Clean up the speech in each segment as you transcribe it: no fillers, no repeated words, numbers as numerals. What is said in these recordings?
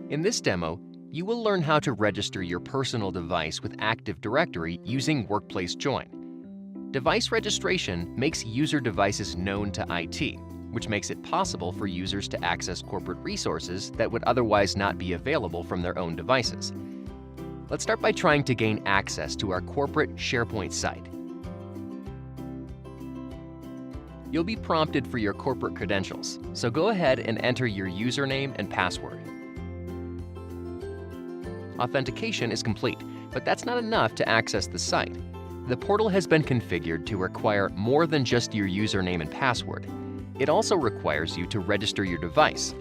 In this demo, you will learn how to register your personal device with Active Directory using Workplace Join. Device registration makes user devices known to IT, which makes it possible for users to access corporate resources that would otherwise not be available from their own devices. Let's start by trying to gain access to our corporate SharePoint site. You'll be prompted for your corporate credentials, so go ahead and enter your username and password. Authentication is complete, but that's not enough to access the site. The portal has been configured to require more than just your username and password. It also requires you to register your device.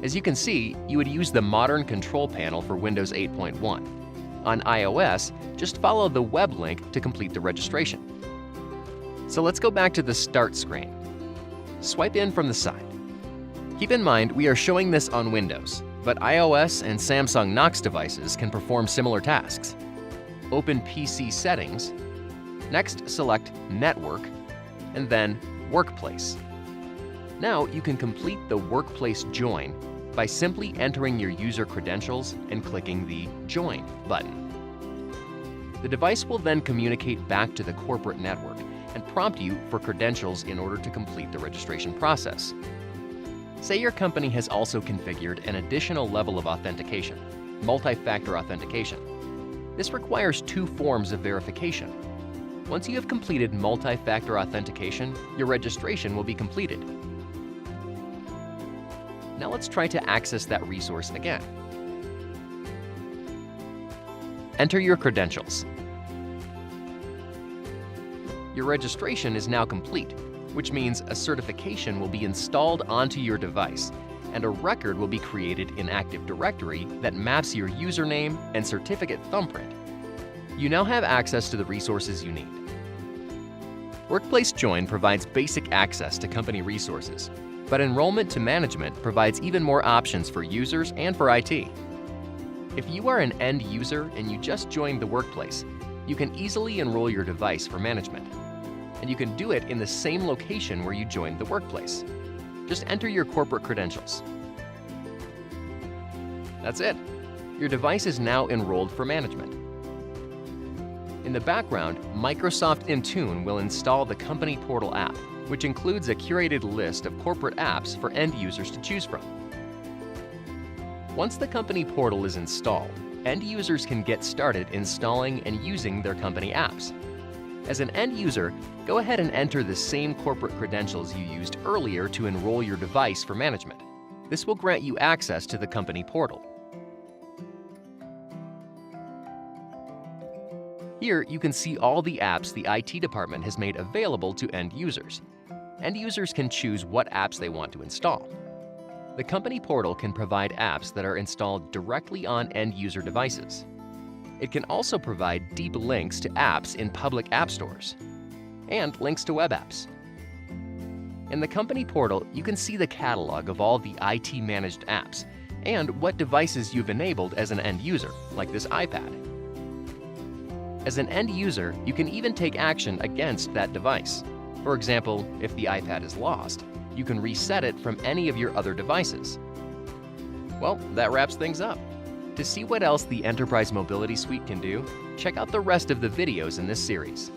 As you can see, you would use the modern control panel for Windows 8.1. On iOS, just follow the web link to complete the registration. So let's go back to the Start screen. Swipe in from the side. Keep in mind, we are showing this on Windows, but iOS and Samsung Knox devices can perform similar tasks. Open PC Settings. Next, select Network, and then Workplace. Now you can complete the Workplace Join by simply entering your user credentials and clicking the Join button. The device will then communicate back to the corporate network and prompt you for credentials in order to complete the registration process. Say your company has also configured an additional level of authentication, multi-factor authentication. This requires two forms of verification. Once you have completed multi-factor authentication, your registration will be completed. Now let's try to access that resource again. Enter your credentials. Your registration is now complete, which means a certification will be installed onto your device, and a record will be created in Active Directory that maps your username and certificate thumbprint. You now have access to the resources you need. Workplace Join provides basic access to company resources, but Enrollment to Management provides even more options for users and for IT. If you are an end user and you just joined the workplace, you can easily enroll your device for management. And you can do it in the same location where you joined the workplace. Just enter your corporate credentials. That's it. Your device is now enrolled for management. In the background, Microsoft Intune will install the Company Portal app, which includes a curated list of corporate apps for end users to choose from. Once the Company Portal is installed, end users can get started installing and using their company apps. As an end user, go ahead and enter the same corporate credentials you used earlier to enroll your device for management. This will grant you access to the Company Portal. Here, you can see all the apps the IT department has made available to end users. End users can choose what apps they want to install. The Company Portal can provide apps that are installed directly on end user devices. It can also provide deep links to apps in public app stores and links to web apps. In the Company Portal, you can see the catalog of all the IT-managed apps and what devices you've enabled as an end user, like this iPad. As an end user, you can even take action against that device. For example, if the iPad is lost, you can reset it from any of your other devices. Well, that wraps things up. To see what else the Enterprise Mobility Suite can do, check out the rest of the videos in this series.